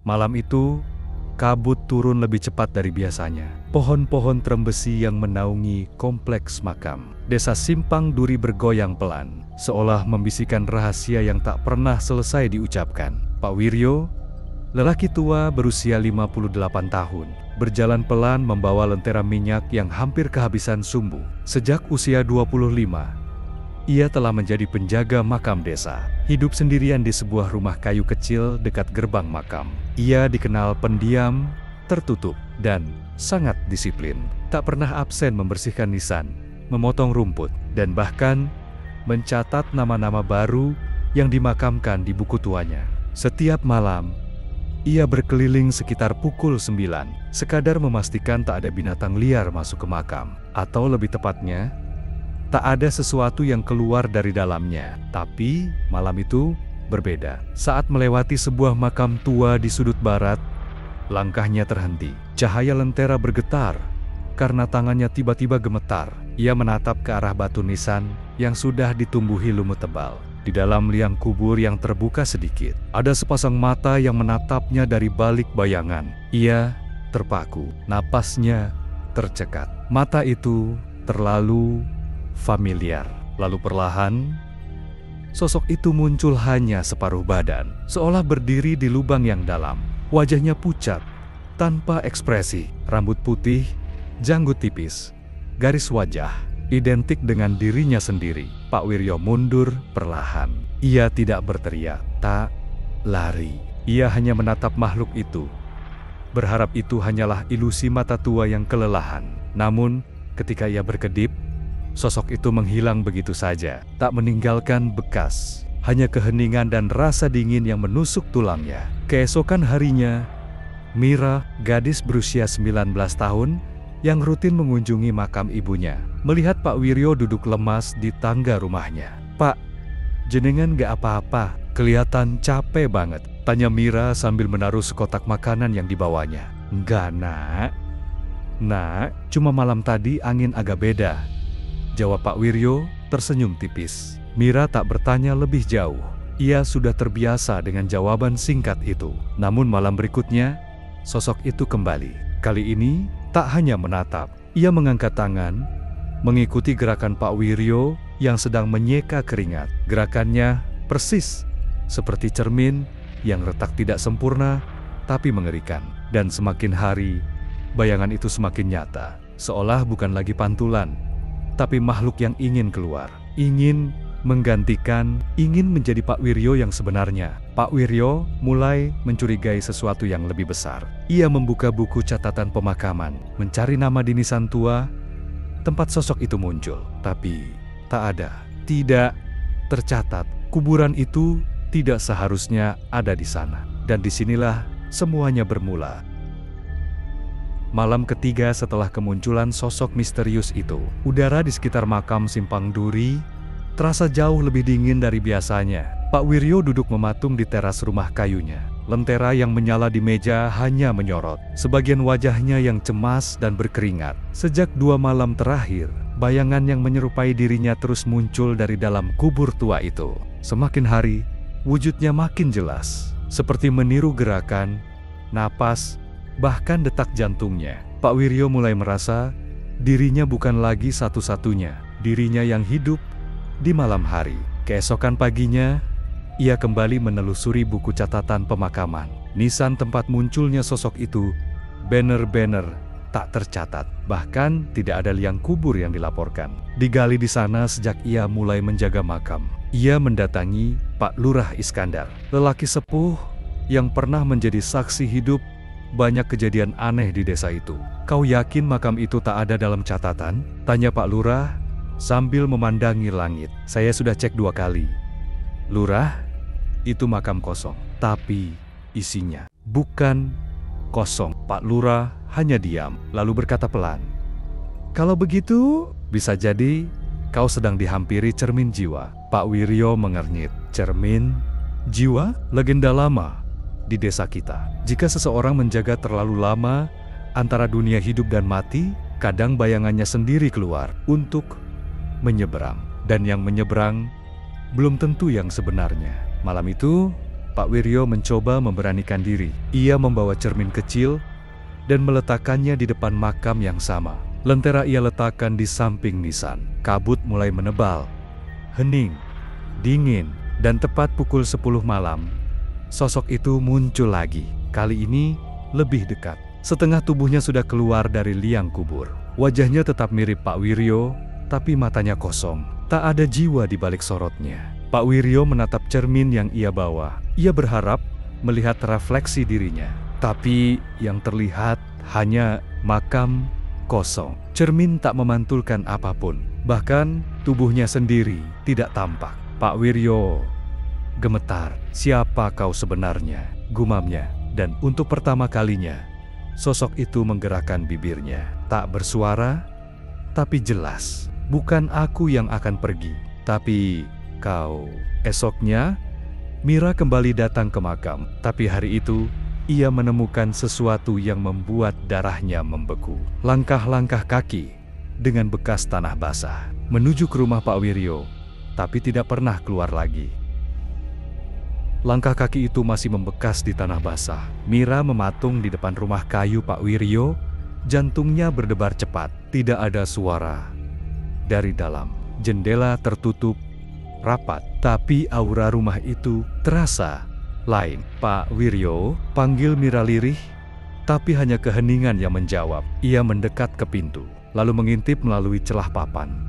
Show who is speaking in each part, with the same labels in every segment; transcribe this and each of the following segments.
Speaker 1: Malam itu, kabut turun lebih cepat dari biasanya. Pohon-pohon trembesi yang menaungi kompleks makam Desa Simpang Duri bergoyang pelan, seolah membisikkan rahasia yang tak pernah selesai diucapkan. Pak Wiryo, lelaki tua berusia 58 tahun, berjalan pelan membawa lentera minyak yang hampir kehabisan sumbu. Sejak usia 25, ia telah menjadi penjaga makam desa. Hidup sendirian di sebuah rumah kayu kecil dekat gerbang makam. Ia dikenal pendiam, tertutup, dan sangat disiplin. Tak pernah absen membersihkan nisan, memotong rumput, dan bahkan mencatat nama-nama baru yang dimakamkan di buku tuanya. Setiap malam, ia berkeliling sekitar pukul 9, sekadar memastikan tak ada binatang liar masuk ke makam. Atau lebih tepatnya, tak ada sesuatu yang keluar dari dalamnya. Tapi malam itu berbeda. Saat melewati sebuah makam tua di sudut barat, langkahnya terhenti. Cahaya lentera bergetar karena tangannya tiba-tiba gemetar. Ia menatap ke arah batu nisan yang sudah ditumbuhi lumut tebal. Di dalam liang kubur yang terbuka sedikit, ada sepasang mata yang menatapnya dari balik bayangan. Ia terpaku, napasnya tercekat. Mata itu terlalu familiar. Lalu perlahan, sosok itu muncul hanya separuh badan, seolah berdiri di lubang yang dalam. Wajahnya pucat, tanpa ekspresi, rambut putih, janggut tipis, garis wajah identik dengan dirinya sendiri. Pak Wiryo mundur perlahan. Ia tidak berteriak, tak lari. Ia hanya menatap makhluk itu, berharap itu hanyalah ilusi mata tua yang kelelahan. Namun, ketika ia berkedip, sosok itu menghilang begitu saja, tak meninggalkan bekas, hanya keheningan dan rasa dingin yang menusuk tulangnya. Keesokan harinya, Mira, gadis berusia 19 tahun, yang rutin mengunjungi makam ibunya, melihat Pak Wiryo duduk lemas di tangga rumahnya. "Pak, jenengan gak apa-apa, kelihatan capek banget," tanya Mira sambil menaruh sekotak makanan yang dibawanya. "Enggak, Nak. Nak, cuma malam tadi angin agak beda," jawab Pak Wiryo tersenyum tipis. Mira tak bertanya lebih jauh. Ia sudah terbiasa dengan jawaban singkat itu. Namun malam berikutnya, sosok itu kembali. Kali ini, tak hanya menatap. Ia mengangkat tangan, mengikuti gerakan Pak Wiryo yang sedang menyeka keringat. Gerakannya persis seperti cermin yang retak tidak sempurna, tapi mengerikan. Dan semakin hari, bayangan itu semakin nyata. Seolah bukan lagi pantulan, tapi makhluk yang ingin keluar, ingin menggantikan, ingin menjadi Pak Wiryo yang sebenarnya. Pak Wiryo mulai mencurigai sesuatu yang lebih besar. Ia membuka buku catatan pemakaman, mencari nama di nisan tua, tempat sosok itu muncul. Tapi tak ada, tidak tercatat. Kuburan itu tidak seharusnya ada di sana. Dan disinilah semuanya bermula. Malam ketiga setelah kemunculan sosok misterius itu, udara di sekitar makam Simpang Duri terasa jauh lebih dingin dari biasanya. Pak Wiryo duduk mematung di teras rumah kayunya. Lentera yang menyala di meja hanya menyorot sebagian wajahnya yang cemas dan berkeringat. Sejak 2 malam terakhir, bayangan yang menyerupai dirinya terus muncul dari dalam kubur tua itu. Semakin hari, wujudnya makin jelas, seperti meniru gerakan, napas, bahkan detak jantungnya. Pak Wiryo mulai merasa dirinya bukan lagi satu-satunya, dirinya yang hidup di malam hari. Keesokan paginya, ia kembali menelusuri buku catatan pemakaman. Nisan tempat munculnya sosok itu, banner-banner tak tercatat. Bahkan tidak ada liang kubur yang dilaporkan. Digali di sana sejak ia mulai menjaga makam. Ia mendatangi Pak Lurah Iskandar, lelaki sepuh yang pernah menjadi saksi hidup banyak kejadian aneh di desa itu. "Kau yakin makam itu tak ada dalam catatan?" tanya Pak Lurah sambil memandangi langit. "Saya sudah cek 2 kali. Lurah, itu makam kosong." Tapi isinya bukan kosong. Pak Lurah hanya diam, lalu berkata pelan, "Kalau begitu, bisa jadi kau sedang dihampiri cermin jiwa." Pak Wiryo mengernyit. Cermin jiwa? Legenda lama di desa kita. Jika seseorang menjaga terlalu lama antara dunia hidup dan mati, kadang bayangannya sendiri keluar untuk menyeberang, dan yang menyeberang belum tentu yang sebenarnya. Malam itu, Pak Wiryo mencoba memberanikan diri. Ia membawa cermin kecil dan meletakkannya di depan makam yang sama. Lentera ia letakkan di samping nisan. Kabut mulai menebal, hening, dingin, dan tepat pukul 10 malam, sosok itu muncul lagi. Kali ini lebih dekat. Setengah tubuhnya sudah keluar dari liang kubur. Wajahnya tetap mirip Pak Wiryo, tapi matanya kosong. Tak ada jiwa di balik sorotnya. Pak Wiryo menatap cermin yang ia bawa. Ia berharap melihat refleksi dirinya. Tapi yang terlihat hanya makam kosong. Cermin tak memantulkan apapun. Bahkan tubuhnya sendiri tidak tampak. Pak Wiryo gemetar. "Siapa kau sebenarnya?" gumamnya. Dan untuk pertama kalinya, sosok itu menggerakkan bibirnya. Tak bersuara, tapi jelas. "Bukan aku yang akan pergi, tapi kau." Esoknya, Mira kembali datang ke makam. Tapi hari itu, ia menemukan sesuatu yang membuat darahnya membeku. Langkah-langkah kaki dengan bekas tanah basah menuju ke rumah Pak Wiryo, tapi tidak pernah keluar lagi. Langkah kaki itu masih membekas di tanah basah. Mira mematung di depan rumah kayu Pak Wiryo. Jantungnya berdebar cepat. Tidak ada suara dari dalam. Jendela tertutup rapat, tapi aura rumah itu terasa lain. "Pak Wiryo," panggil Mira lirih, tapi hanya keheningan yang menjawab. Ia mendekat ke pintu, lalu mengintip melalui celah papan.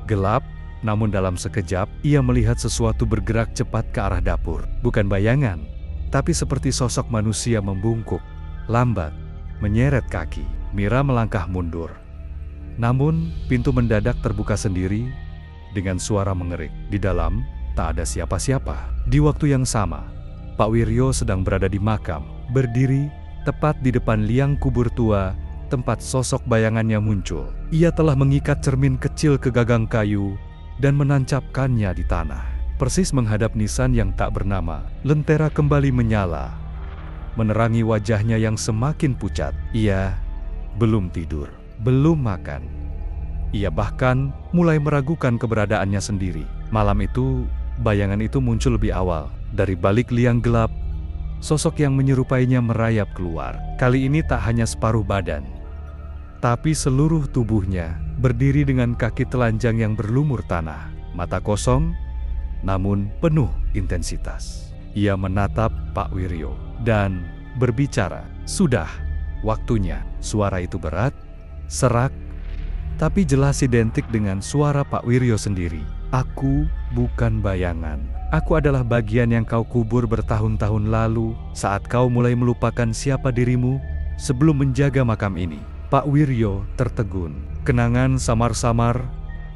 Speaker 1: Gelap, namun dalam sekejap, ia melihat sesuatu bergerak cepat ke arah dapur. Bukan bayangan, tapi seperti sosok manusia membungkuk, lambat, menyeret kaki. Mira melangkah mundur. Namun, pintu mendadak terbuka sendiri dengan suara mengerik. Di dalam, tak ada siapa-siapa. Di waktu yang sama, Pak Wiryo sedang berada di makam, berdiri tepat di depan liang kubur tua, tempat sosok bayangannya muncul. Ia telah mengikat cermin kecil ke gagang kayu dan menancapkannya di tanah. Persis menghadap nisan yang tak bernama, lentera kembali menyala, menerangi wajahnya yang semakin pucat. Ia belum tidur, belum makan. Ia bahkan mulai meragukan keberadaannya sendiri. Malam itu, bayangan itu muncul lebih awal. Dari balik liang gelap, sosok yang menyerupainya merayap keluar. Kali ini tak hanya separuh badan, tapi seluruh tubuhnya berdiri dengan kaki telanjang yang berlumur tanah. Mata kosong, namun penuh intensitas. Ia menatap Pak Wiryo dan berbicara. "Sudah waktunya." Suara itu berat, serak, tapi jelas identik dengan suara Pak Wiryo sendiri. "Aku bukan bayangan. Aku adalah bagian yang kau kubur bertahun-tahun lalu saat kau mulai melupakan siapa dirimu sebelum menjaga makam ini." Pak Wiryo tertegun. Kenangan samar-samar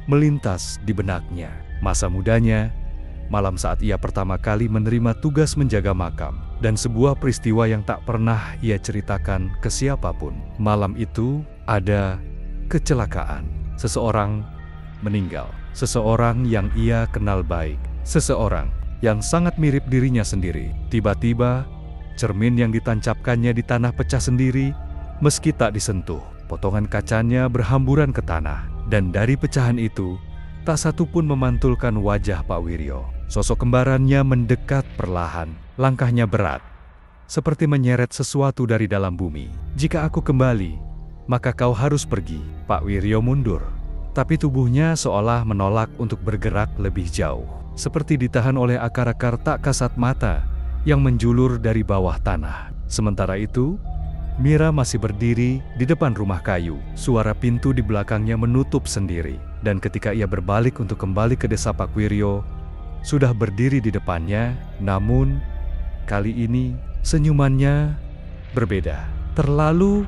Speaker 1: melintas di benaknya. Masa mudanya, malam saat ia pertama kali menerima tugas menjaga makam, dan sebuah peristiwa yang tak pernah ia ceritakan ke siapapun. Malam itu ada kecelakaan. Seseorang meninggal. Seseorang yang ia kenal baik. Seseorang yang sangat mirip dirinya sendiri. Tiba-tiba, cermin yang ditancapkannya di tanah pecah sendiri, meski tak disentuh. Potongan kacanya berhamburan ke tanah. Dan dari pecahan itu, tak satu pun memantulkan wajah Pak Wiryo. Sosok kembarannya mendekat perlahan. Langkahnya berat, seperti menyeret sesuatu dari dalam bumi. "Jika aku kembali, maka kau harus pergi." Pak Wiryo mundur, tapi tubuhnya seolah menolak untuk bergerak lebih jauh. Seperti ditahan oleh akar-akar tak kasat mata yang menjulur dari bawah tanah. Sementara itu, Mira masih berdiri di depan rumah kayu. Suara pintu di belakangnya menutup sendiri. Dan ketika ia berbalik untuk kembali ke desa Pak Wiryo, sudah berdiri di depannya, namun kali ini senyumannya berbeda. Terlalu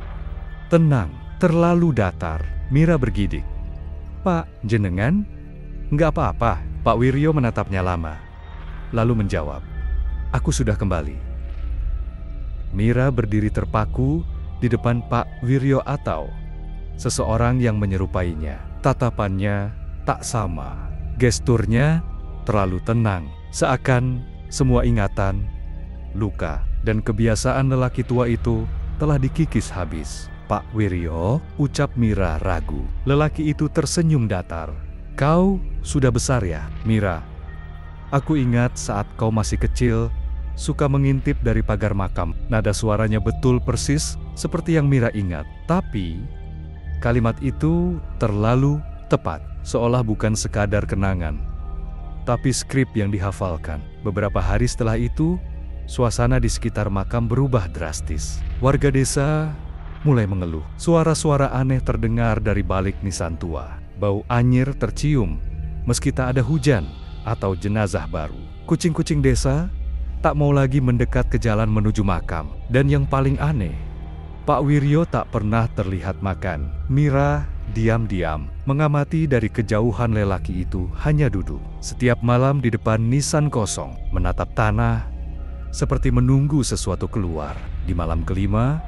Speaker 1: tenang, terlalu datar. Mira bergidik. "Pak, jenengan? Nggak apa-apa." Pak Wiryo menatapnya lama, lalu menjawab, "Aku sudah kembali." Mira berdiri terpaku di depan Pak Wiryo atau seseorang yang menyerupainya. Tatapannya tak sama, gesturnya terlalu tenang, seakan semua ingatan, luka, dan kebiasaan lelaki tua itu telah dikikis habis. "Pak Wiryo," ucap Mira ragu. Lelaki itu tersenyum datar. "Kau sudah besar ya, Mira. Aku ingat saat kau masih kecil, suka mengintip dari pagar makam. Nada suaranya betul persis seperti yang Mira ingat. Tapi, kalimat itu terlalu tepat, seolah bukan sekadar kenangan, tapi skrip yang dihafalkan. Beberapa hari setelah itu, suasana di sekitar makam berubah drastis. Warga desa mulai mengeluh. Suara-suara aneh terdengar dari balik nisan tua. Bau anyir tercium, meski tak ada hujan atau jenazah baru. Kucing-kucing desa tak mau lagi mendekat ke jalan menuju makam. Dan yang paling aneh, Pak Wiryo tak pernah terlihat makan. Mira diam-diam mengamati dari kejauhan lelaki itu hanya duduk setiap malam di depan nisan kosong, menatap tanah, seperti menunggu sesuatu keluar. Di malam kelima,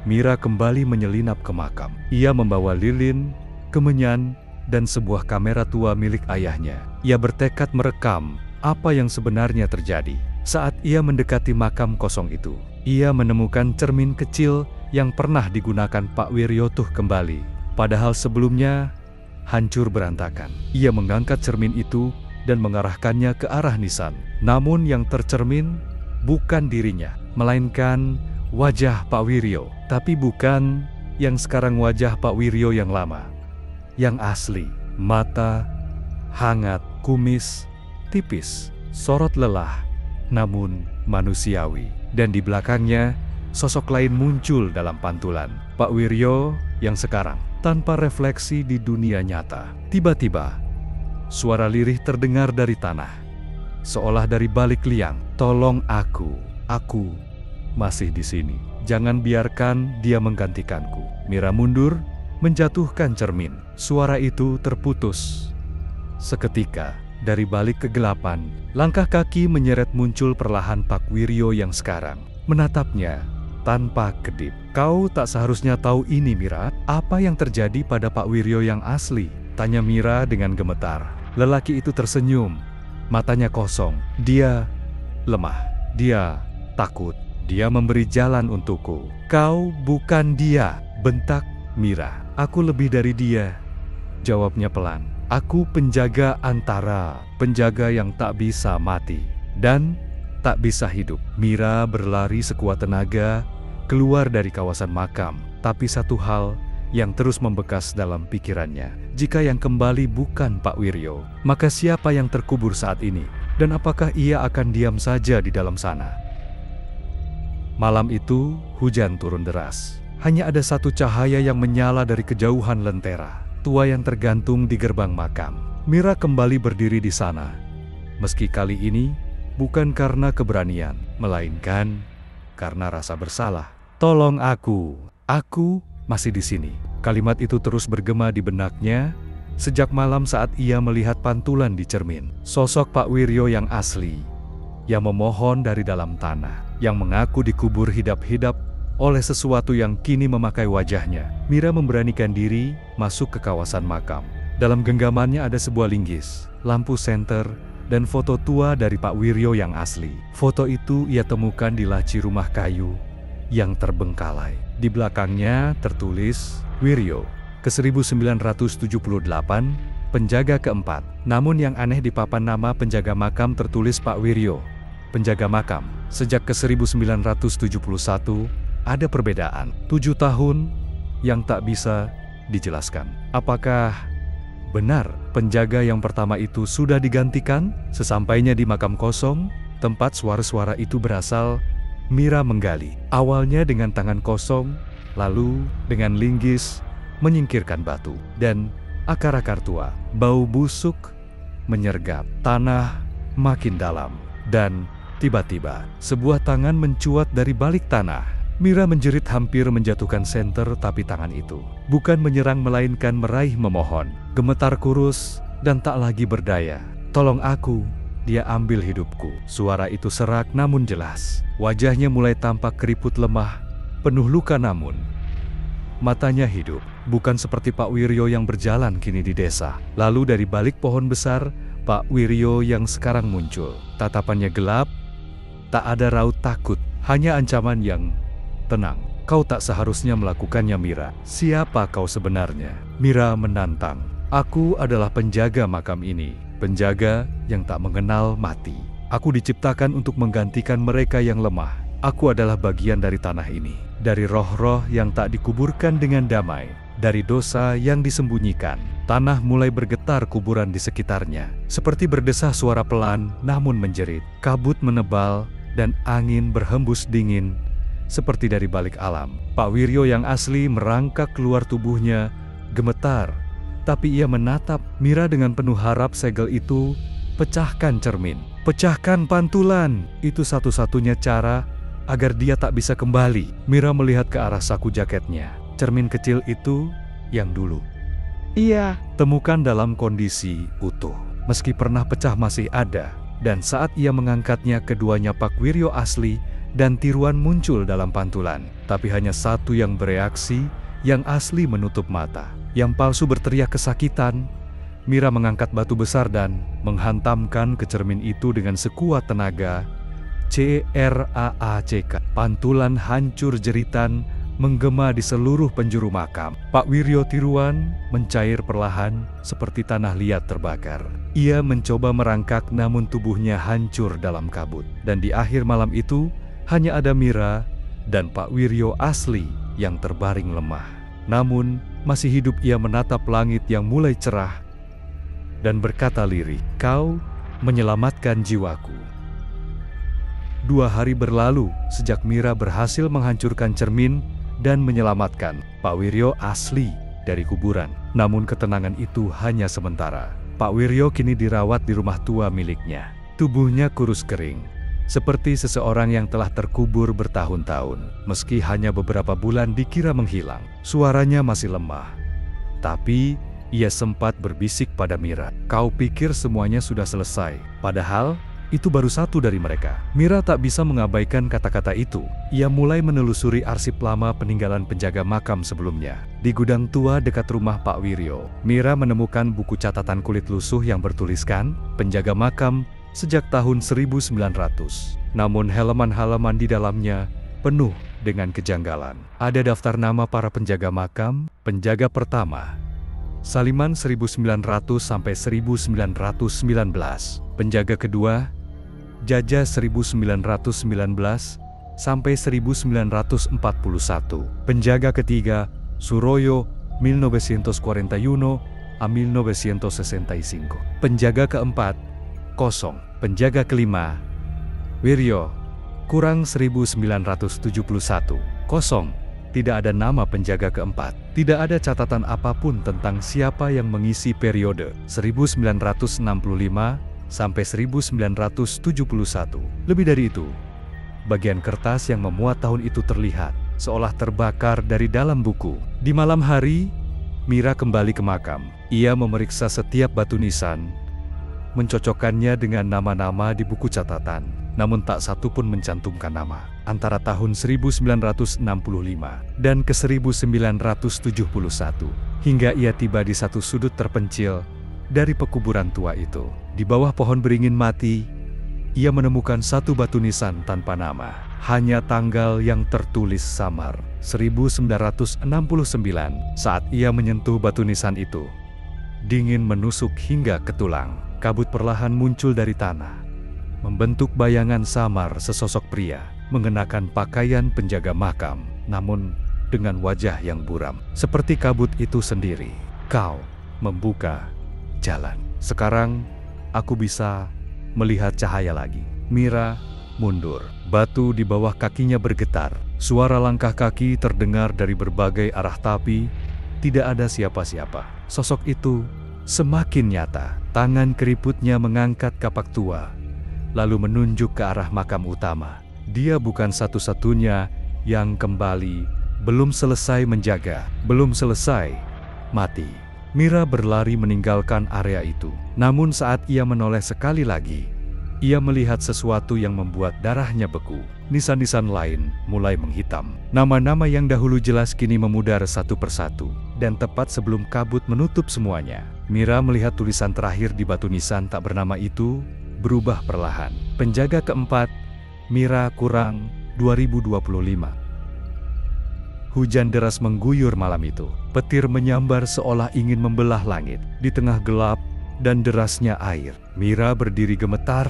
Speaker 1: Mira kembali menyelinap ke makam. Ia membawa lilin, kemenyan, dan sebuah kamera tua milik ayahnya. Ia bertekad merekam apa yang sebenarnya terjadi. Saat ia mendekati makam kosong itu, ia menemukan cermin kecil yang pernah digunakan Pak Wiryo kembali. Padahal sebelumnya hancur berantakan. Ia mengangkat cermin itu dan mengarahkannya ke arah nisan. Namun yang tercermin bukan dirinya, melainkan wajah Pak Wiryo. Tapi bukan yang sekarang wajah Pak Wiryo yang lama, yang asli. Mata hangat, kumis tipis, sorot lelah, namun manusiawi. Dan di belakangnya, sosok lain muncul dalam pantulan. Pak Wiryo yang sekarang tanpa refleksi di dunia nyata. Tiba-tiba, suara lirih terdengar dari tanah, seolah dari balik liang. "Tolong aku masih di sini. Jangan biarkan dia menggantikanku." Mira mundur, menjatuhkan cermin. Suara itu terputus. Seketika, dari balik kegelapan, langkah kaki menyeret muncul perlahan Pak Wiryo yang sekarang. Menatapnya tanpa kedip. "Kau tak seharusnya tahu ini, Mira. Apa yang terjadi pada Pak Wiryo yang asli?" tanya Mira dengan gemetar. Lelaki itu tersenyum, matanya kosong. "Dia lemah, dia takut, dia memberi jalan untukku." "Kau bukan dia," bentak Mira. "Aku lebih dari dia," jawabnya pelan. "Aku penjaga antara, penjaga yang tak bisa mati dan tak bisa hidup." Mira berlari sekuat tenaga keluar dari kawasan makam. Tapi satu hal yang terus membekas dalam pikirannya. Jika yang kembali bukan Pak Wiryo, maka siapa yang terkubur saat ini? Dan apakah ia akan diam saja di dalam sana? Malam itu, hujan turun deras. Hanya ada satu cahaya yang menyala dari kejauhan lentera tua yang tergantung di gerbang makam. Mira kembali berdiri di sana. Meski kali ini bukan karena keberanian, melainkan karena rasa bersalah. "Tolong aku masih di sini." Kalimat itu terus bergema di benaknya sejak malam saat ia melihat pantulan di cermin. Sosok Pak Wiryo yang asli, yang memohon dari dalam tanah, yang mengaku dikubur hidup-hidup oleh sesuatu yang kini memakai wajahnya. Mira memberanikan diri masuk ke kawasan makam. Dalam genggamannya ada sebuah linggis, lampu senter, dan foto tua dari Pak Wiryo yang asli. Foto itu ia temukan di laci rumah kayu yang terbengkalai. Di belakangnya tertulis Wiryo ke 1978, penjaga keempat. Namun yang aneh, di papan nama penjaga makam tertulis Pak Wiryo, penjaga makam. Sejak ke 1971, ada perbedaan 7 tahun yang tak bisa dijelaskan. Apakah benar penjaga yang pertama itu sudah digantikan? Sesampainya di makam kosong, tempat suara-suara itu berasal, Mira menggali. Awalnya dengan tangan kosong, lalu dengan linggis menyingkirkan batu dan akar-akar tua. Bau busuk menyergap, tanah makin dalam, dan tiba-tiba sebuah tangan mencuat dari balik tanah. Mira menjerit, hampir menjatuhkan senter, tapi tangan itu bukan menyerang melainkan meraih, memohon. Gemetar kurus dan tak lagi berdaya. "Tolong aku, dia ambil hidupku." Suara itu serak namun jelas. Wajahnya mulai tampak keriput lemah, penuh luka, namun matanya hidup. Bukan seperti Pak Wiryo yang berjalan kini di desa. Lalu dari balik pohon besar, Pak Wiryo yang sekarang muncul. Tatapannya gelap, tak ada raut takut, hanya ancaman yang tenang. "Kau tak seharusnya melakukannya, Mira. Siapa kau sebenarnya?" Mira menantang. "Aku adalah penjaga makam ini, penjaga yang tak mengenal mati." Aku diciptakan untuk menggantikan mereka yang lemah. Aku adalah bagian dari tanah ini, dari roh-roh yang tak dikuburkan dengan damai, dari dosa yang disembunyikan. Tanah mulai bergetar kuburan di sekitarnya, seperti berdesah suara pelan namun menjerit. Kabut menebal dan angin berhembus dingin, seperti dari balik alam. Pak Wiryo yang asli merangkak keluar tubuhnya, gemetar. Tapi ia menatap Mira dengan penuh harap. Segel itu, pecahkan cermin, pecahkan pantulan. Itu satu-satunya cara agar dia tak bisa kembali. Mira melihat ke arah saku jaketnya. Cermin kecil itu yang dulu ia temukan dalam kondisi utuh. Meski pernah pecah masih ada. Dan saat ia mengangkatnya, keduanya Pak Wiryo asli dan tiruan muncul dalam pantulan. Tapi hanya satu yang bereaksi, yang asli menutup mata. Yang palsu berteriak kesakitan. Mira mengangkat batu besar dan menghantamkan ke cermin itu dengan sekuat tenaga. CRAACK. Pantulan hancur, jeritan menggema di seluruh penjuru makam. Pak Wiryo tiruan mencair perlahan seperti tanah liat terbakar. Ia mencoba merangkak namun tubuhnya hancur dalam kabut. Dan di akhir malam itu hanya ada Mira dan Pak Wiryo asli yang terbaring lemah. Namun masih hidup ia menatap langit yang mulai cerah dan berkata lirih, "Kau menyelamatkan jiwaku." 2 hari berlalu sejak Mira berhasil menghancurkan cermin dan menyelamatkan Pak Wiryo asli dari kuburan. Namun ketenangan itu hanya sementara. Pak Wiryo kini dirawat di rumah tua miliknya. Tubuhnya kurus kering, seperti seseorang yang telah terkubur bertahun-tahun. Meski hanya beberapa bulan dikira menghilang, suaranya masih lemah. Tapi ia sempat berbisik pada Mira, "Kau pikir semuanya sudah selesai, padahal itu baru satu dari mereka." Mira tak bisa mengabaikan kata-kata itu. Ia mulai menelusuri arsip lama peninggalan penjaga makam sebelumnya. Di gudang tua dekat rumah Pak Wiryo, Mira menemukan buku catatan kulit lusuh yang bertuliskan penjaga makam sejak tahun 1900. Namun halaman-halaman di dalamnya penuh dengan kejanggalan. Ada daftar nama para penjaga makam. Penjaga pertama, Saliman 1900 sampai 1919. Penjaga kedua, Jaja 1919 sampai 1941. Penjaga ketiga, Suroyo 1941 a 1965. Penjaga keempat, kosong. Penjaga kelima, Wiryo, kurang 1971, kosong. Tidak ada nama penjaga keempat. Tidak ada catatan apapun tentang siapa yang mengisi periode 1965 sampai 1971. Lebih dari itu, bagian kertas yang memuat tahun itu terlihat seolah terbakar dari dalam buku. Di malam hari, Mira kembali ke makam. Ia memeriksa setiap batu nisan, mencocokkannya dengan nama-nama di buku catatan. Namun tak satu pun mencantumkan nama. Antara tahun 1965 dan ke 1971, hingga ia tiba di satu sudut terpencil dari pekuburan tua itu. Di bawah pohon beringin mati, ia menemukan satu batu nisan tanpa nama. Hanya tanggal yang tertulis samar, 1969. Saat ia menyentuh batu nisan itu, dingin menusuk hingga ke tulang. Kabut perlahan muncul dari tanah, membentuk bayangan samar sesosok pria, mengenakan pakaian penjaga makam, namun dengan wajah yang buram, seperti kabut itu sendiri. "Kau membuka jalan. Sekarang aku bisa melihat cahaya lagi." Mira mundur. Batu di bawah kakinya bergetar. Suara langkah kaki terdengar dari berbagai arah, tapi tidak ada siapa-siapa. Sosok itu semakin nyata. Tangan keriputnya mengangkat kapak tua, lalu menunjuk ke arah makam utama. Dia bukan satu-satunya yang kembali, belum selesai menjaga, belum selesai mati. Mira berlari meninggalkan area itu. Namun saat ia menoleh sekali lagi, ia melihat sesuatu yang membuat darahnya beku. Nisan-nisan lain mulai menghitam. Nama-nama yang dahulu jelas kini memudar satu persatu. Dan tepat sebelum kabut menutup semuanya, Mira melihat tulisan terakhir di batu nisan tak bernama itu berubah perlahan. Penjaga keempat, Mira kurang 2025. Hujan deras mengguyur malam itu. Petir menyambar seolah ingin membelah langit. Di tengah gelap dan derasnya air, Mira berdiri gemetar,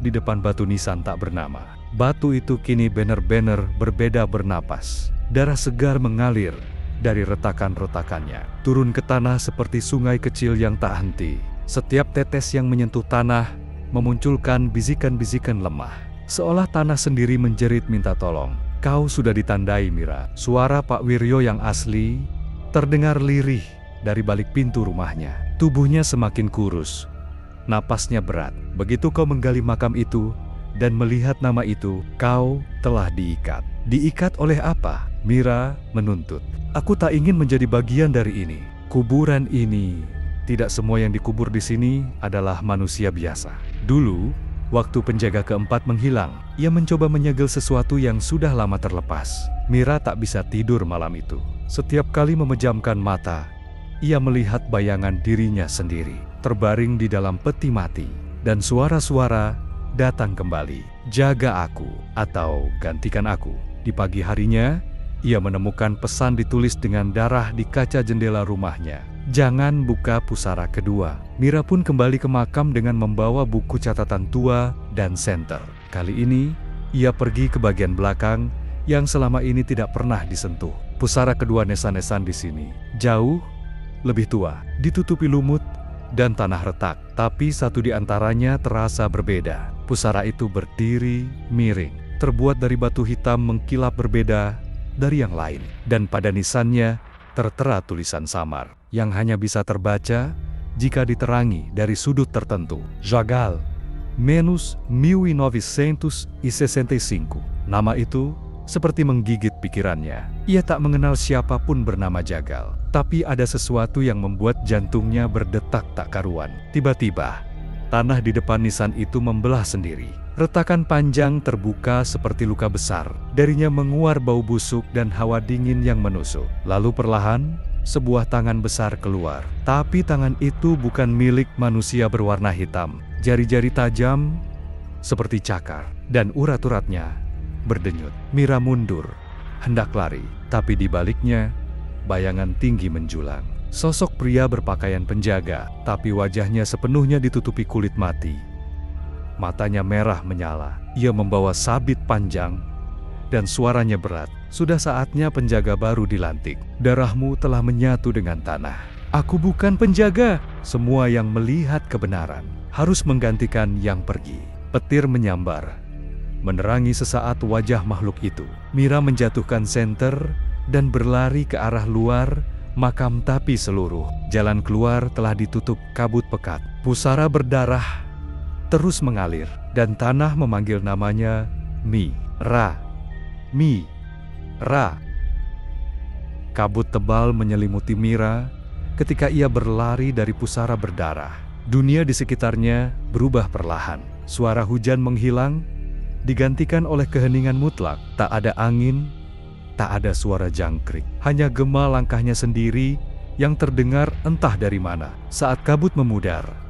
Speaker 1: di depan batu nisan tak bernama. Batu itu kini benar-benar berbeda bernapas. Darah segar mengalir dari retakan-retakannya, turun ke tanah seperti sungai kecil yang tak henti. Setiap tetes yang menyentuh tanah memunculkan bisikan-bisikan lemah, seolah tanah sendiri menjerit minta tolong. Kau sudah ditandai, Mira. Suara Pak Wiryo yang asli terdengar lirih dari balik pintu rumahnya. Tubuhnya semakin kurus, napasnya berat. Begitu kau menggali makam itu dan melihat nama itu, kau telah diikat. Diikat oleh apa? Mira menuntut. Aku tak ingin menjadi bagian dari ini. Kuburan ini, tidak semua yang dikubur di sini adalah manusia biasa. Dulu, waktu penjaga keempat menghilang, ia mencoba menyegel sesuatu yang sudah lama terlepas. Mira tak bisa tidur malam itu. Setiap kali memejamkan mata, ia melihat bayangan dirinya sendiri, terbaring di dalam peti mati. Dan suara-suara datang kembali. Jaga aku atau gantikan aku. Di pagi harinya, ia menemukan pesan ditulis dengan darah di kaca jendela rumahnya. Jangan buka pusara kedua. Mira pun kembali ke makam dengan membawa buku catatan tua dan senter. Kali ini, ia pergi ke bagian belakang yang selama ini tidak pernah disentuh. Pusara kedua nesan-nesan di sini. Jauh, lebih tua, ditutupi lumut dan tanah retak. Tapi satu di antaranya terasa berbeda. Pusara itu berdiri miring, terbuat dari batu hitam mengkilap berbeda dari yang lain. Dan pada nisannya tertera tulisan samar yang hanya bisa terbaca jika diterangi dari sudut tertentu. Jagal, menos 1965. Nama itu seperti menggigit pikirannya. Ia tak mengenal siapapun bernama Jagal. Tapi ada sesuatu yang membuat jantungnya berdetak tak karuan. Tiba-tiba, tanah di depan nisan itu membelah sendiri. Retakan panjang terbuka seperti luka besar. Darinya menguar bau busuk dan hawa dingin yang menusuk. Lalu perlahan, sebuah tangan besar keluar. Tapi tangan itu bukan milik manusia berwarna hitam. Jari-jari tajam seperti cakar, dan urat-uratnya berdenyut. Mira mundur, hendak lari. Tapi di baliknya, bayangan tinggi menjulang. Sosok pria berpakaian penjaga, tapi wajahnya sepenuhnya ditutupi kulit mati. Matanya merah menyala. Ia membawa sabit panjang dan suaranya berat. Sudah saatnya penjaga baru dilantik. Darahmu telah menyatu dengan tanah. Aku bukan penjaga. Semua yang melihat kebenaran harus menggantikan yang pergi. Petir menyambar, menerangi sesaat wajah makhluk itu. Mira menjatuhkan senter dan berlari ke arah luar makam, tapi seluruh jalan keluar telah ditutup kabut pekat. Pusara berdarah terus mengalir, dan tanah memanggil namanya Mira. Mira. Kabut tebal menyelimuti Mira ketika ia berlari dari pusara berdarah. Dunia di sekitarnya berubah perlahan. Suara hujan menghilang, digantikan oleh keheningan mutlak. Tak ada angin, tak ada suara jangkrik. Hanya gema langkahnya sendiri yang terdengar entah dari mana. Saat kabut memudar,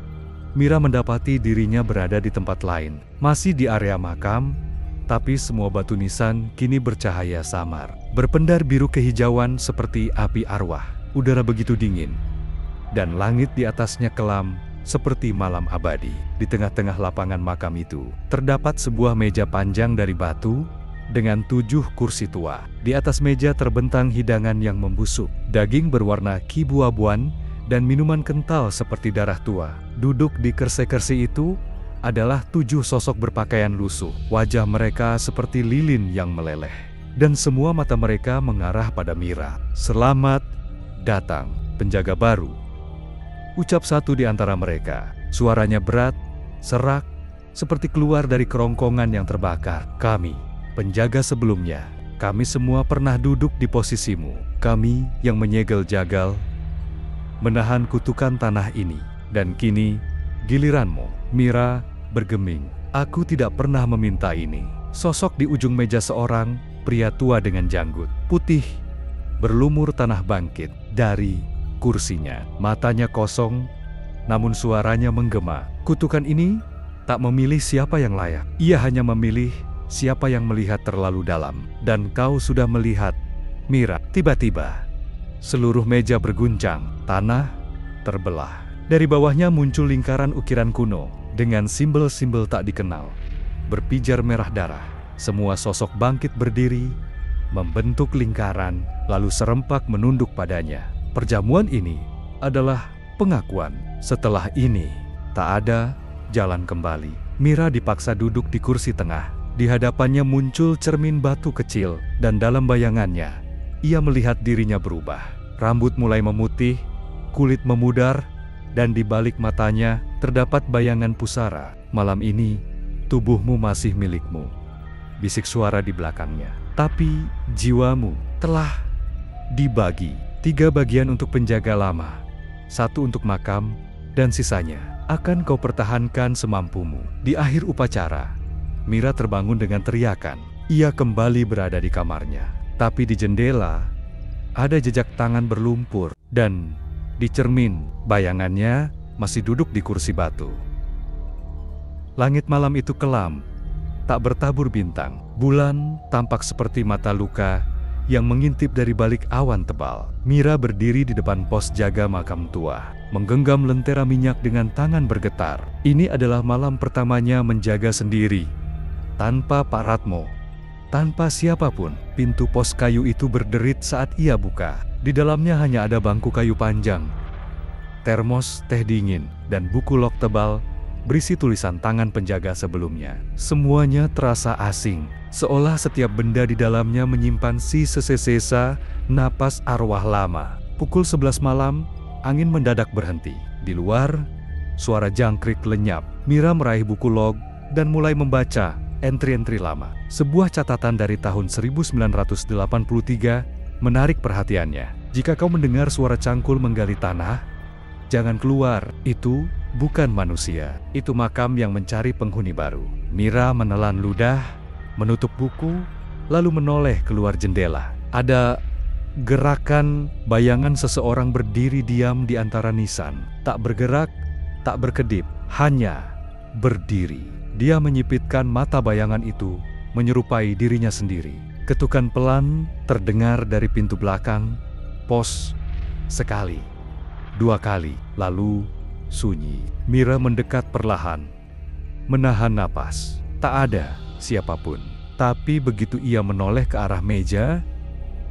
Speaker 1: Mira mendapati dirinya berada di tempat lain. Masih di area makam, tapi semua batu nisan kini bercahaya samar. Berpendar biru kehijauan seperti api arwah. Udara begitu dingin, dan langit di atasnya kelam seperti malam abadi. Di tengah-tengah lapangan makam itu, terdapat sebuah meja panjang dari batu dengan 7 kursi tua. Di atas meja terbentang hidangan yang membusuk, daging berwarna keabu-abuan, dan minuman kental seperti darah tua. Duduk di kersi-kersi itu adalah 7 sosok berpakaian lusuh. Wajah mereka seperti lilin yang meleleh, dan semua mata mereka mengarah pada Mira. Selamat datang, penjaga baru, ucap satu di antara mereka. Suaranya berat, serak, seperti keluar dari kerongkongan yang terbakar. Kami, penjaga sebelumnya, kami semua pernah duduk di posisimu. Kami yang menyegel Jagal, menahan kutukan tanah ini. Dan kini, giliranmu. Mira bergeming. Aku tidak pernah meminta ini. Sosok di ujung meja seorang pria tua dengan janggut putih berlumur tanah bangkit dari kursinya. Matanya kosong, namun suaranya menggema. Kutukan ini tak memilih siapa yang layak. Ia hanya memilih siapa yang melihat terlalu dalam. Dan kau sudah melihat, Mira. Tiba-tiba, seluruh meja berguncang. Tanah terbelah. Dari bawahnya muncul lingkaran ukiran kuno. dengan simbol-simbol tak dikenal, berpijar merah darah. Semua sosok bangkit berdiri, membentuk lingkaran, lalu serempak menunduk padanya. Perjamuan ini adalah pengakuan. Setelah ini, tak ada jalan kembali. Mira dipaksa duduk di kursi tengah. Di hadapannya muncul cermin batu kecil, dan dalam bayangannya, ia melihat dirinya berubah. Rambut mulai memutih, kulit memudar, dan di balik matanya terdapat bayangan pusara. Malam ini, tubuhmu masih milikmu, bisik suara di belakangnya. Tapi jiwamu telah dibagi 3 bagian untuk penjaga lama, 1 untuk makam, dan sisanya akan kau pertahankan semampumu. Di akhir upacara, Mira terbangun dengan teriakan. Ia kembali berada di kamarnya. Tapi di jendela, ada jejak tangan berlumpur. Dan di cermin, bayangannya masih duduk di kursi batu. Langit malam itu kelam, tak bertabur bintang. Bulan tampak seperti mata luka yang mengintip dari balik awan tebal. Mira berdiri di depan pos jaga makam tua, menggenggam lentera minyak dengan tangan bergetar. Ini adalah malam pertamanya menjaga sendiri, tanpa Pak Ratmo, tanpa siapapun. Pintu pos kayu itu berderit saat ia buka. Di dalamnya hanya ada bangku kayu panjang, termos teh dingin, dan buku log tebal berisi tulisan tangan penjaga sebelumnya. Semuanya terasa asing, seolah setiap benda di dalamnya menyimpan sisa-sisa napas arwah lama. Pukul 11 malam, angin mendadak berhenti. Di luar, suara jangkrik lenyap. Mira meraih buku log dan mulai membaca entry-entry lama. Sebuah catatan dari tahun 1983 menarik perhatiannya. Jika kau mendengar suara cangkul menggali tanah, jangan keluar. Itu bukan manusia. Itu makam yang mencari penghuni baru. Mira menelan ludah, menutup buku, lalu menoleh keluar jendela. Ada gerakan bayangan seseorang berdiri diam di antara nisan. Tak bergerak, tak berkedip, hanya berdiri. Dia menyipitkan mata. Bayangan itu menyerupai dirinya sendiri. Ketukan pelan terdengar dari pintu belakang pos. Sekali, 2 kali, lalu sunyi. Mira mendekat perlahan, menahan napas. Tak ada siapapun. Tapi begitu ia menoleh ke arah meja,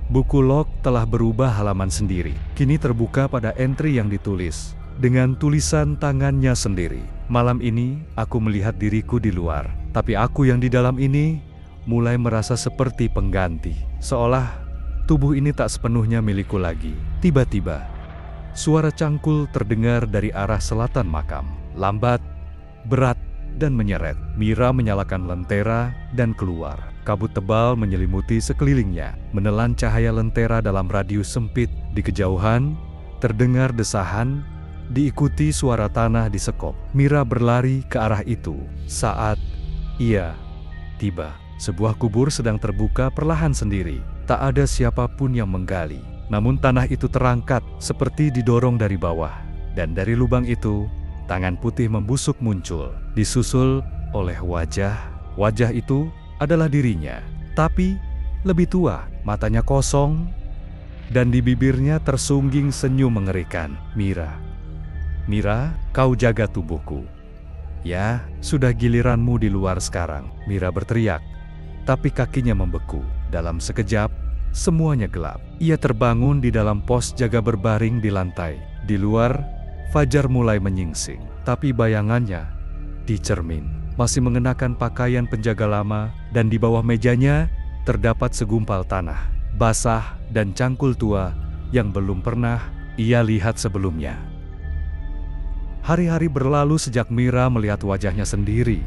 Speaker 1: buku log telah berubah halaman sendiri. Kini terbuka pada entry yang ditulis dengan tulisan tangannya sendiri. Malam ini aku melihat diriku di luar, tapi aku yang di dalam ini mulai merasa seperti pengganti. Seolah tubuh ini tak sepenuhnya milikku lagi. Tiba-tiba, suara cangkul terdengar dari arah selatan makam. Lambat, berat, dan menyeret. Mira menyalakan lentera dan keluar. Kabut tebal menyelimuti sekelilingnya, menelan cahaya lentera dalam radius sempit. Di kejauhan, terdengar desahan, diikuti suara tanah di sekop. Mira berlari ke arah itu. Saat ia tiba, sebuah kubur sedang terbuka perlahan sendiri. Tak ada siapapun yang menggali. Namun tanah itu terangkat seperti didorong dari bawah. Dan dari lubang itu, tangan putih membusuk muncul, disusul oleh wajah. Wajah itu adalah dirinya, tapi lebih tua, matanya kosong, dan di bibirnya tersungging senyum mengerikan. Mira, kau jaga tubuhku. Ya, sudah giliranmu di luar sekarang. Mira berteriak, tapi kakinya membeku. Dalam sekejap, semuanya gelap. Ia terbangun di dalam pos jaga berbaring di lantai. Di luar, fajar mulai menyingsing. Tapi bayangannya di cermin masih mengenakan pakaian penjaga lama, dan di bawah mejanya terdapat segumpal tanah basah dan cangkul tua yang belum pernah ia lihat sebelumnya. Hari-hari berlalu sejak Mira melihat wajahnya sendiri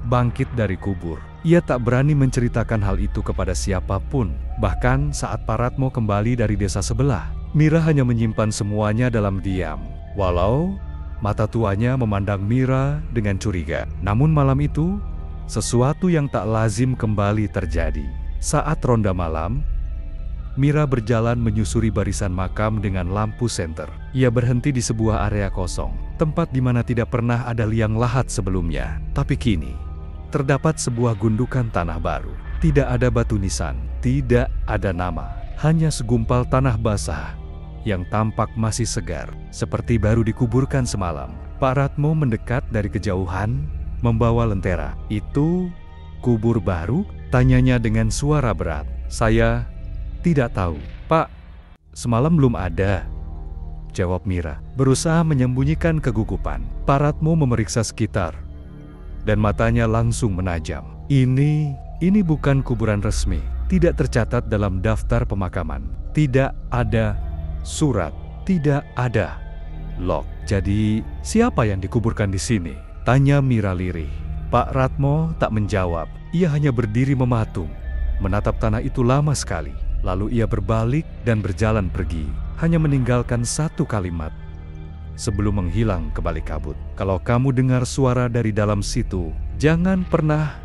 Speaker 1: bangkit dari kubur. Ia tak berani menceritakan hal itu kepada siapapun. Bahkan saat Pak Ratmo kembali dari desa sebelah, Mira hanya menyimpan semuanya dalam diam. Walau mata tuanya memandang Mira dengan curiga. Namun malam itu, sesuatu yang tak lazim kembali terjadi. Saat ronda malam, Mira berjalan menyusuri barisan makam dengan lampu senter. Ia berhenti di sebuah area kosong, tempat di mana tidak pernah ada liang lahat sebelumnya. Tapi kini, terdapat sebuah gundukan tanah baru. Tidak ada batu nisan, tidak ada nama. Hanya segumpal tanah basah yang tampak masih segar, seperti baru dikuburkan semalam. Pak Ratmo mendekat dari kejauhan, membawa lentera. "Itu kubur baru?" tanyanya dengan suara berat. "Saya tidak tahu, Pak. Semalam belum ada," jawab Mira, berusaha menyembunyikan kegugupan. Pak Ratmo memeriksa sekitar, dan matanya langsung menajam. Ini bukan kuburan resmi. Tidak tercatat dalam daftar pemakaman. Tidak ada surat. Tidak ada log. "Jadi, siapa yang dikuburkan di sini?" tanya Mira lirih. Pak Ratmo tak menjawab. Ia hanya berdiri mematung, menatap tanah itu lama sekali. Lalu ia berbalik dan berjalan pergi, hanya meninggalkan satu kalimat sebelum menghilang ke balik kabut. "Kalau kamu dengar suara dari dalam situ, jangan pernah..."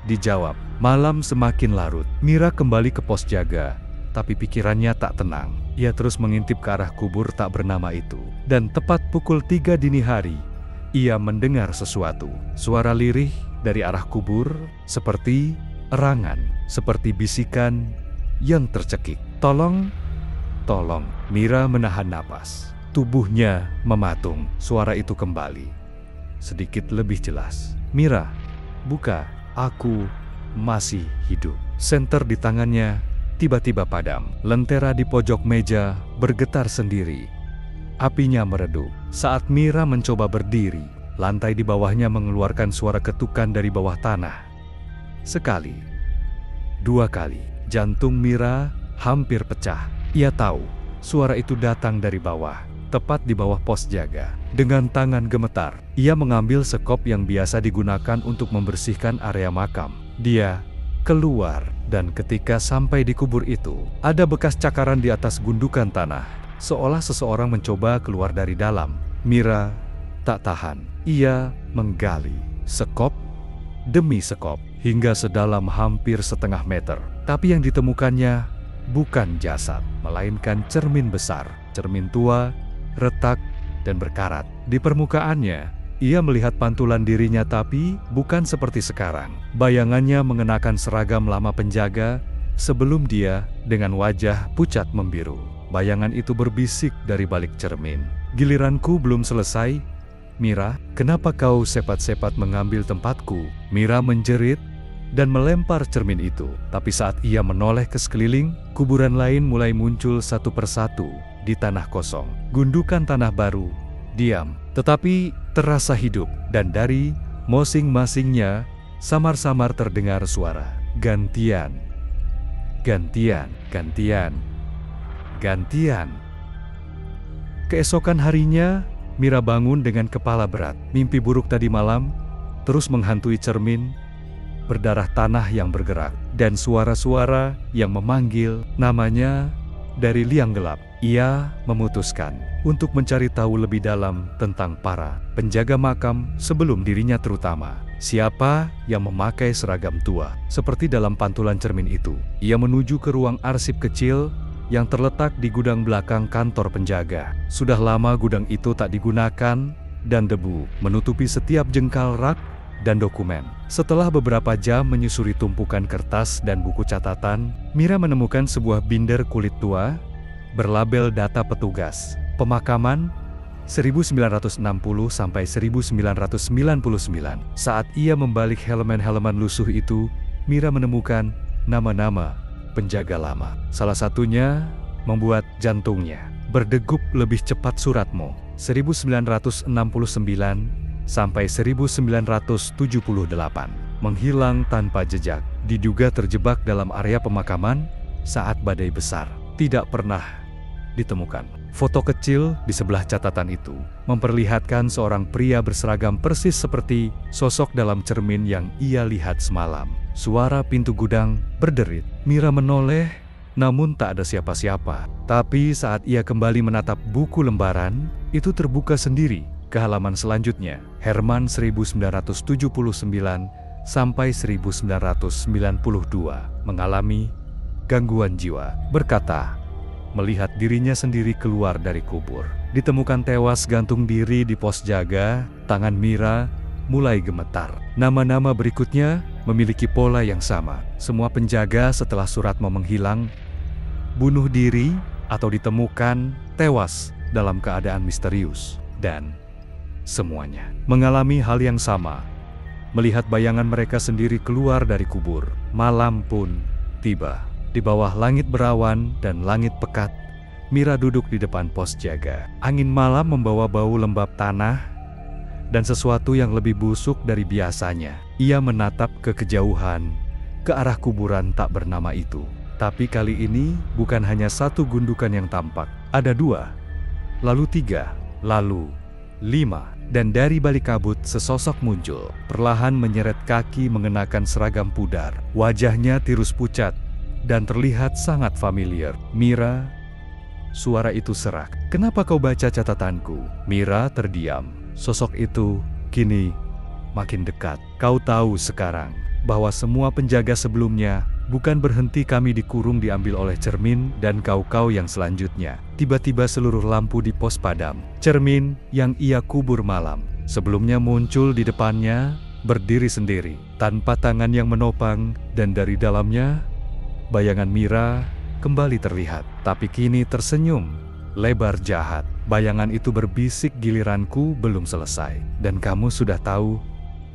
Speaker 1: dijawab. Malam semakin larut. Mira kembali ke pos jaga, tapi pikirannya tak tenang. Ia terus mengintip ke arah kubur tak bernama itu. Dan tepat pukul 3 dini hari, ia mendengar sesuatu. Suara lirih dari arah kubur, seperti erangan, seperti bisikan yang tercekik. Tolong. Mira menahan napas. Tubuhnya mematung. Suara itu kembali, sedikit lebih jelas. "Mira, buka. Aku masih hidup." Senter di tangannya tiba-tiba padam. Lentera di pojok meja bergetar sendiri. Apinya meredup. Saat Mira mencoba berdiri, lantai di bawahnya mengeluarkan suara ketukan dari bawah tanah. Sekali, 2 kali, jantung Mira hampir pecah. Ia tahu suara itu datang dari bawah, tepat di bawah pos jaga. Dengan tangan gemetar, ia mengambil sekop yang biasa digunakan untuk membersihkan area makam. Dia keluar, dan ketika sampai di kubur itu, ada bekas cakaran di atas gundukan tanah, seolah seseorang mencoba keluar dari dalam. Mira tak tahan. Ia menggali sekop demi sekop hingga sedalam hampir setengah meter. Tapi yang ditemukannya bukan jasad, melainkan cermin besar. Cermin tua, retak, dan berkarat. Di permukaannya, ia melihat pantulan dirinya, tapi bukan seperti sekarang. Bayangannya mengenakan seragam lama penjaga sebelum dia dengan wajah pucat membiru. Bayangan itu berbisik dari balik cermin. "Giliranku belum selesai, Mira. Kenapa kau sepat-sepat mengambil tempatku?" Mira menjerit dan melempar cermin itu. Tapi saat ia menoleh ke sekeliling, kuburan lain mulai muncul satu persatu di tanah kosong. Gundukan tanah baru diam, tetapi terasa hidup, dan dari masing-masingnya samar-samar terdengar suara, "Gantian, gantian, gantian, gantian." Keesokan harinya, Mira bangun dengan kepala berat. Mimpi buruk tadi malam terus menghantui cermin, berdarah tanah yang bergerak, dan suara-suara yang memanggil namanya dari liang gelap. Ia memutuskan untuk mencari tahu lebih dalam tentang para penjaga makam sebelum dirinya, terutama siapa yang memakai seragam tua seperti dalam pantulan cermin itu. Ia menuju ke ruang arsip kecil yang terletak di gudang belakang kantor penjaga. Sudah lama gudang itu tak digunakan, dan debu menutupi setiap jengkal rak dan dokumen. Setelah beberapa jam menyusuri tumpukan kertas dan buku catatan, Mira menemukan sebuah binder kulit tua berlabel data petugas pemakaman 1960 sampai 1999. Saat ia membalik halaman-halaman lusuh itu, Mira menemukan nama-nama penjaga lama. Salah satunya membuat jantungnya berdegup lebih cepat. Suratmo 1969 sampai 1978. Menghilang tanpa jejak, diduga terjebak dalam area pemakaman saat badai besar. Tidak pernah ditemukan. Foto kecil di sebelah catatan itu memperlihatkan seorang pria berseragam persis seperti sosok dalam cermin yang ia lihat semalam. Suara pintu gudang berderit. Mira menoleh, namun tak ada siapa-siapa. Tapi saat ia kembali menatap buku lembaran, itu terbuka sendiri ke halaman selanjutnya. Herman 1979 sampai 1992 mengalami gangguan jiwa, berkata melihat dirinya sendiri keluar dari kubur. Ditemukan tewas gantung diri di pos jaga. Tangan Mira mulai gemetar. Nama-nama berikutnya memiliki pola yang sama. Semua penjaga setelah Suratmo menghilang, bunuh diri, atau ditemukan tewas dalam keadaan misterius. Dan semuanya mengalami hal yang sama. Melihat bayangan mereka sendiri keluar dari kubur. Malam pun tiba. Di bawah langit berawan dan langit pekat, Mira duduk di depan pos jaga. Angin malam membawa bau lembab tanah dan sesuatu yang lebih busuk dari biasanya. Ia menatap ke kejauhan, ke arah kuburan tak bernama itu. Tapi kali ini bukan hanya satu gundukan yang tampak. Ada 2, lalu 3, lalu 5. Dan dari balik kabut sesosok muncul, perlahan menyeret kaki mengenakan seragam pudar. Wajahnya tirus pucat dan terlihat sangat familiar. Mira, suara itu serak. Kenapa kau baca catatanku? Mira terdiam. Sosok itu kini makin dekat. Kau tahu sekarang bahwa semua penjaga sebelumnya bukan berhenti kami dikurung diambil oleh cermin dan kau yang selanjutnya. Tiba-tiba seluruh lampu di pos padam. Cermin yang ia kubur malam sebelumnya muncul di depannya, berdiri sendiri, tanpa tangan yang menopang, dan dari dalamnya, bayangan Mira kembali terlihat. Tapi kini tersenyum, lebar jahat. Bayangan itu berbisik, giliranku belum selesai. Dan kamu sudah tahu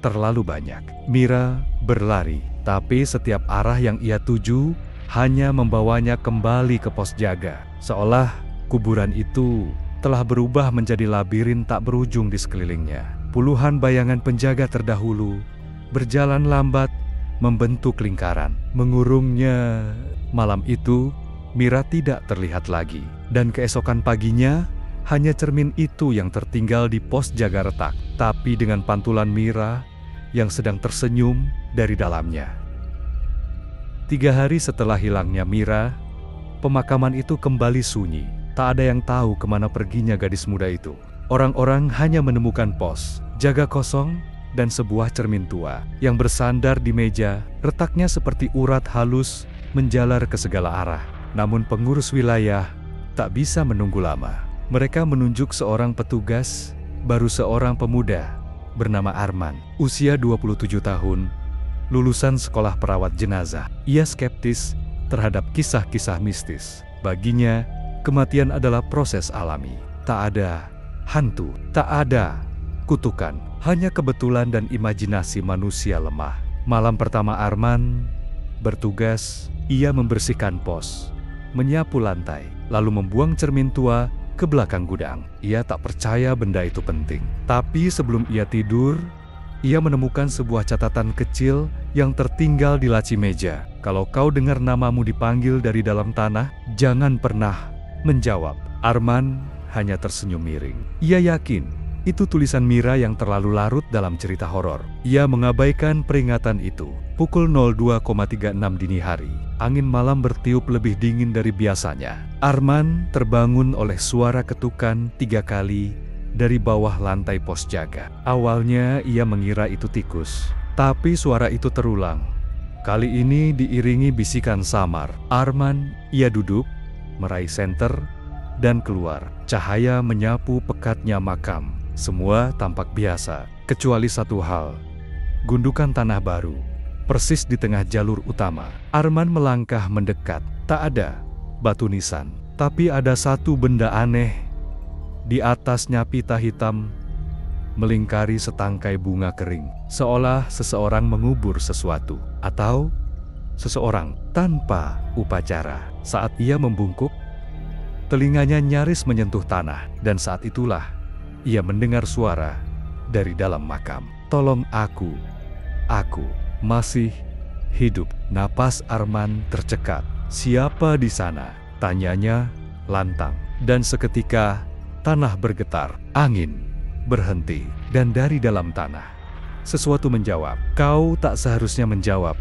Speaker 1: terlalu banyak. Mira berlari. Tapi setiap arah yang ia tuju hanya membawanya kembali ke pos jaga. Seolah kuburan itu telah berubah menjadi labirin tak berujung di sekelilingnya. Puluhan bayangan penjaga terdahulu berjalan lambat, membentuk lingkaran, mengurungnya. Malam itu, Mira tidak terlihat lagi. Dan keesokan paginya, hanya cermin itu yang tertinggal di pos jaga retak. Tapi dengan pantulan Mira yang sedang tersenyum dari dalamnya. 3 hari setelah hilangnya Mira, pemakaman itu kembali sunyi. Tak ada yang tahu kemana perginya gadis muda itu. Orang-orang hanya menemukan pos jaga kosong dan sebuah cermin tua yang bersandar di meja. Retaknya seperti urat halus menjalar ke segala arah. Namun pengurus wilayah tak bisa menunggu lama. Mereka menunjuk seorang petugas, baru seorang pemuda bernama Arman, usia 27 tahun, lulusan sekolah perawat jenazah. Ia skeptis terhadap kisah-kisah mistis. Baginya, kematian adalah proses alami. Tak ada hantu, tak ada kutukan, hanya kebetulan dan imajinasi manusia lemah. Malam pertama Arman bertugas, ia membersihkan pos, menyapu lantai, lalu membuang cermin tua ke belakang gudang. Ia tak percaya benda itu penting. Tapi sebelum ia tidur, ia menemukan sebuah catatan kecil yang tertinggal di laci meja. Kalau kau dengar namamu dipanggil dari dalam tanah, jangan pernah menjawab. Arman hanya tersenyum miring. Ia yakin itu tulisan Mira yang terlalu larut dalam cerita horor. Ia mengabaikan peringatan itu. Pukul 02.36 dini hari. Angin malam bertiup lebih dingin dari biasanya. Arman terbangun oleh suara ketukan 3 kali dari bawah lantai pos jaga. Awalnya ia mengira itu tikus, tapi suara itu terulang. Kali ini diiringi bisikan samar. Arman, ia duduk, meraih senter, dan keluar. Cahaya menyapu pekatnya makam. Semua tampak biasa, kecuali satu hal. Gundukan tanah baru, persis di tengah jalur utama. Arman melangkah mendekat. Tak ada batu nisan, tapi ada satu benda aneh. Di atasnya pita hitam melingkari setangkai bunga kering, seolah seseorang mengubur sesuatu, atau seseorang tanpa upacara. Saat ia membungkuk, telinganya nyaris menyentuh tanah, dan saat itulah ia mendengar suara dari dalam makam. Tolong aku masih hidup. Napas Arman tercekat. Siapa di sana? Tanyanya lantang. Dan seketika tanah bergetar, angin berhenti, dan dari dalam tanah sesuatu menjawab. Kau tak seharusnya menjawab,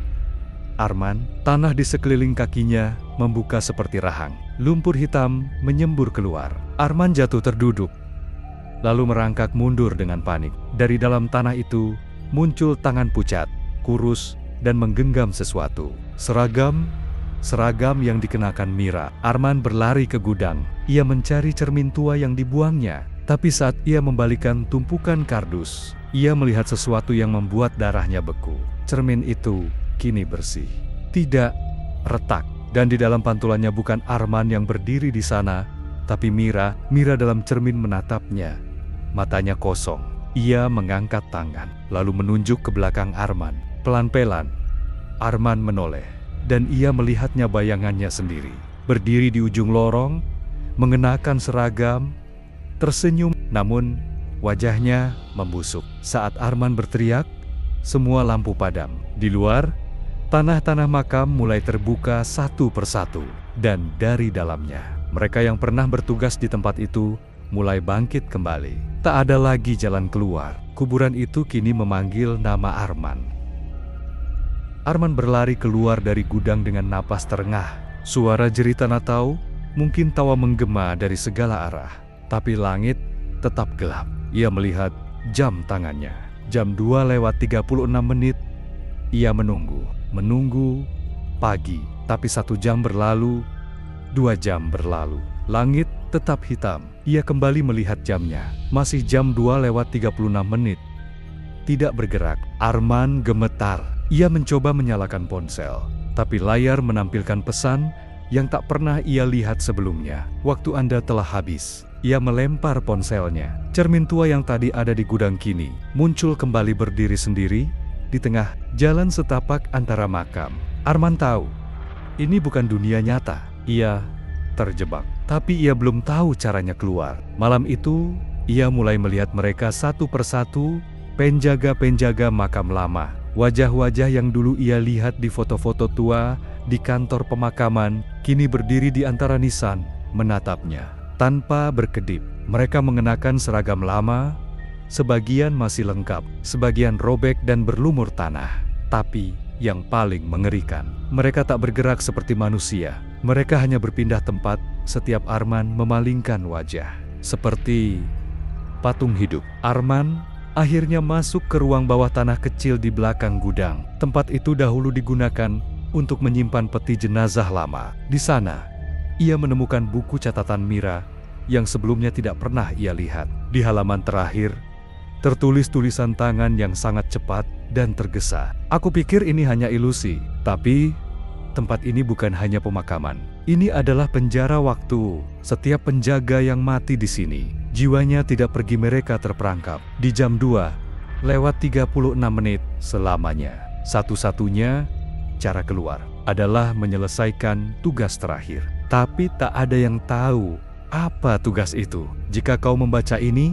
Speaker 1: Arman. Tanah di sekeliling kakinya membuka seperti rahang. Lumpur hitam menyembur keluar. Arman jatuh terduduk, lalu merangkak mundur dengan panik. Dari dalam tanah itu muncul tangan pucat, kurus, dan menggenggam sesuatu. Seragam yang dikenakan Mira. Arman berlari ke gudang. Ia mencari cermin tua yang dibuangnya. Tapi saat ia membalikan tumpukan kardus, ia melihat sesuatu yang membuat darahnya beku. Cermin itu kini bersih, tidak retak. Dan di dalam pantulannya bukan Arman yang berdiri di sana, tapi Mira. Mira dalam cermin menatapnya. Matanya kosong, Ia mengangkat tangan, lalu menunjuk ke belakang Arman. Pelan-pelan, Arman menoleh, dan ia melihatnya bayangannya sendiri. Berdiri di ujung lorong, mengenakan seragam, tersenyum, namun wajahnya membusuk. Saat Arman berteriak, semua lampu padam. Di luar, tanah-tanah makam mulai terbuka satu persatu. Dan dari dalamnya, mereka yang pernah bertugas di tempat itu mulai bangkit kembali. Tak ada lagi jalan keluar. Kuburan itu kini memanggil nama Arman. Arman berlari keluar dari gudang dengan napas terengah. Suara jerit tanah tahu, mungkin tawa menggema dari segala arah. Tapi langit tetap gelap. Ia melihat jam tangannya. Jam 2:36. Ia menunggu pagi. Tapi 1 jam berlalu, 2 jam berlalu. Langit tetap hitam. Ia kembali melihat jamnya. Masih jam 2:36. Tidak bergerak. Arman gemetar. Ia mencoba menyalakan ponsel. Tapi layar menampilkan pesan yang tak pernah ia lihat sebelumnya. Waktu Anda telah habis. Ia melempar ponselnya. Cermin tua yang tadi ada di gudang kini muncul kembali berdiri sendiri di tengah jalan setapak antara makam. Arman tahu, ini bukan dunia nyata. Ia terjebak, tapi ia belum tahu caranya keluar. Malam itu, ia mulai melihat mereka satu persatu, penjaga-penjaga makam lama. Wajah-wajah yang dulu ia lihat di foto-foto tua di kantor pemakaman, kini berdiri di antara nisan, menatapnya. Tanpa berkedip, mereka mengenakan seragam lama, sebagian masih lengkap, sebagian robek dan berlumur tanah. Tapi, yang paling mengerikan, mereka tak bergerak seperti manusia. Mereka hanya berpindah tempat setiap Arman memalingkan wajah. Seperti patung hidup. Arman akhirnya masuk ke ruang bawah tanah kecil di belakang gudang. Tempat itu dahulu digunakan untuk menyimpan peti jenazah lama. Di sana, ia menemukan buku catatan Mira yang sebelumnya tidak pernah ia lihat. Di halaman terakhir, tertulis tulisan tangan yang sangat cepat dan tergesa. Aku pikir ini hanya ilusi, tapi tempat ini bukan hanya pemakaman. Ini adalah penjara waktu. Setiap penjaga yang mati di sini, jiwanya tidak pergi, mereka terperangkap. Di jam 2:36 selamanya. Satu-satunya cara keluar adalah menyelesaikan tugas terakhir. Tapi tak ada yang tahu apa tugas itu. Jika kau membaca ini,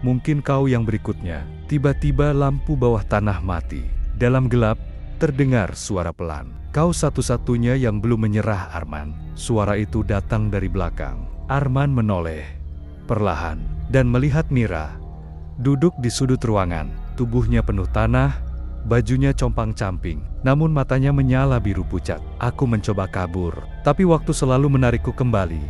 Speaker 1: mungkin kau yang berikutnya. Tiba-tiba lampu bawah tanah mati. Dalam gelap, terdengar suara pelan. Kau satu-satunya yang belum menyerah, Arman. Suara itu datang dari belakang. Arman menoleh perlahan dan melihat Mira duduk di sudut ruangan. Tubuhnya penuh tanah, bajunya compang-camping, namun matanya menyala biru pucat. Aku mencoba kabur, tapi waktu selalu menarikku kembali.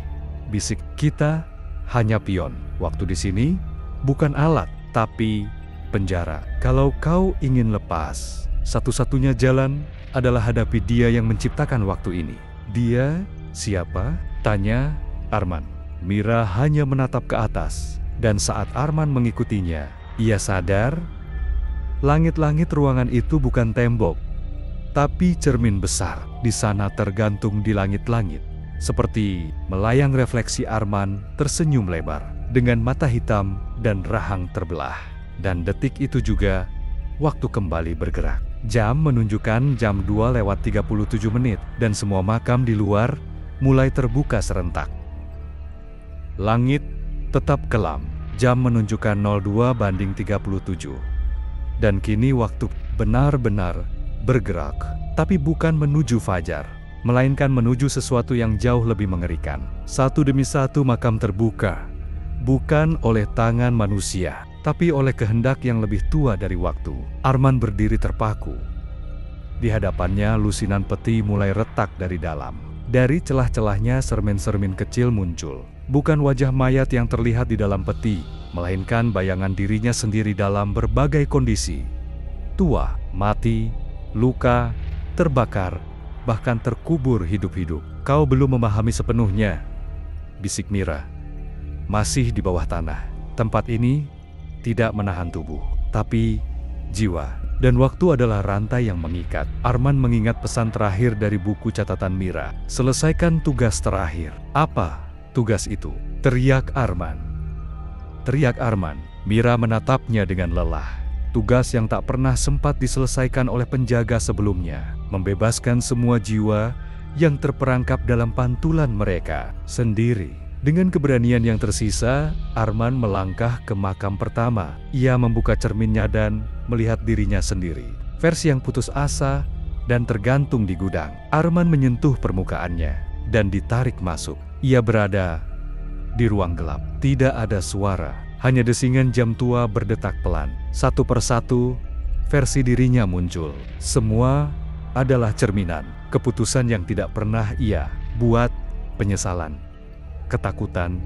Speaker 1: Bisik, kita hanya pion. Waktu di sini bukan alat, tapi penjara. Kalau kau ingin lepas, satu-satunya jalan adalah hadapi dia yang menciptakan waktu ini. Dia siapa? Tanya Arman. Mira hanya menatap ke atas, dan saat Arman mengikutinya, ia sadar langit-langit ruangan itu bukan tembok, tapi cermin besar. Di sana tergantung di langit-langit. Seperti melayang refleksi, Arman tersenyum lebar dengan mata hitam dan rahang terbelah. Dan detik itu juga, waktu kembali bergerak. Jam menunjukkan jam 2:37 dan semua makam di luar mulai terbuka serentak. Langit tetap kelam. Jam menunjukkan 02:37. Dan kini waktu benar-benar bergerak, tapi bukan menuju fajar, melainkan menuju sesuatu yang jauh lebih mengerikan. Satu demi satu makam terbuka, bukan oleh tangan manusia, tapi oleh kehendak yang lebih tua dari waktu. Arman berdiri terpaku. Di hadapannya lusinan peti mulai retak dari dalam. Dari celah-celahnya cermin-cermin kecil muncul. Bukan wajah mayat yang terlihat di dalam peti, melainkan bayangan dirinya sendiri dalam berbagai kondisi. Tua, mati, luka, terbakar, bahkan terkubur hidup-hidup. Kau belum memahami sepenuhnya, bisik Mira. Masih di bawah tanah. Tempat ini tidak menahan tubuh, tapi jiwa. Dan waktu adalah rantai yang mengikat. Arman mengingat pesan terakhir dari buku catatan Mira. Selesaikan tugas terakhir. Apa tugas itu? Teriak Arman. Mira menatapnya dengan lelah. Tugas yang tak pernah sempat diselesaikan oleh penjaga sebelumnya, membebaskan semua jiwa yang terperangkap dalam pantulan mereka sendiri. Dengan keberanian yang tersisa, Arman melangkah ke makam pertama. Ia membuka cerminnya dan melihat dirinya sendiri. Versi yang putus asa dan tergantung di gudang. Arman menyentuh permukaannya dan ditarik masuk. Ia berada di ruang gelap. Tidak ada suara. Hanya desingan jam tua berdetak pelan. Satu persatu, versi dirinya muncul. Semua adalah cerminan keputusan yang tidak pernah ia buat, penyesalan, ketakutan,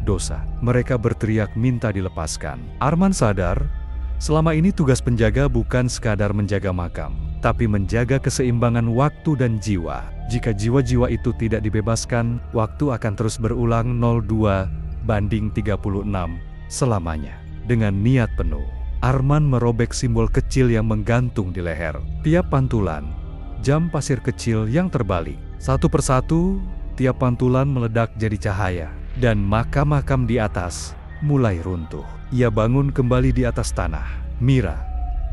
Speaker 1: dosa. Mereka berteriak minta dilepaskan. Arman sadar, selama ini tugas penjaga bukan sekadar menjaga makam, tapi menjaga keseimbangan waktu dan jiwa. Jika jiwa-jiwa itu tidak dibebaskan, waktu akan terus berulang 02/36 selamanya. Dengan niat penuh, Arman merobek simbol kecil yang menggantung di leher. Tiap pantulan, jam pasir kecil yang terbalik. Satu persatu, tiap pantulan meledak jadi cahaya. Dan makam-makam di atas mulai runtuh. Ia bangun kembali di atas tanah. Mira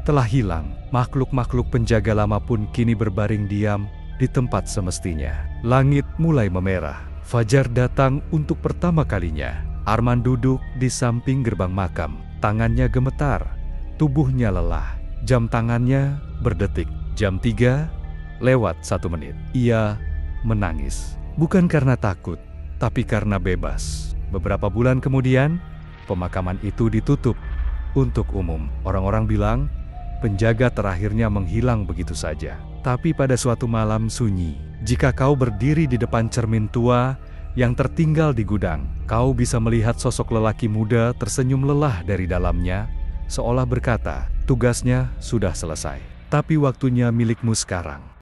Speaker 1: telah hilang. Makhluk-makhluk penjaga lama pun kini berbaring diam di tempat semestinya. Langit mulai memerah. Fajar datang untuk pertama kalinya. Arman duduk di samping gerbang makam. Tangannya gemetar, tubuhnya lelah. Jam tangannya berdetik. Jam 3:01. Ia menangis. Bukan karena takut, tapi karena bebas. Beberapa bulan kemudian, pemakaman itu ditutup untuk umum. Orang-orang bilang, penjaga terakhirnya menghilang begitu saja. Tapi pada suatu malam sunyi, jika kau berdiri di depan cermin tua yang tertinggal di gudang, kau bisa melihat sosok lelaki muda tersenyum lelah dari dalamnya, seolah berkata, tugasnya sudah selesai, tapi waktunya milikmu sekarang.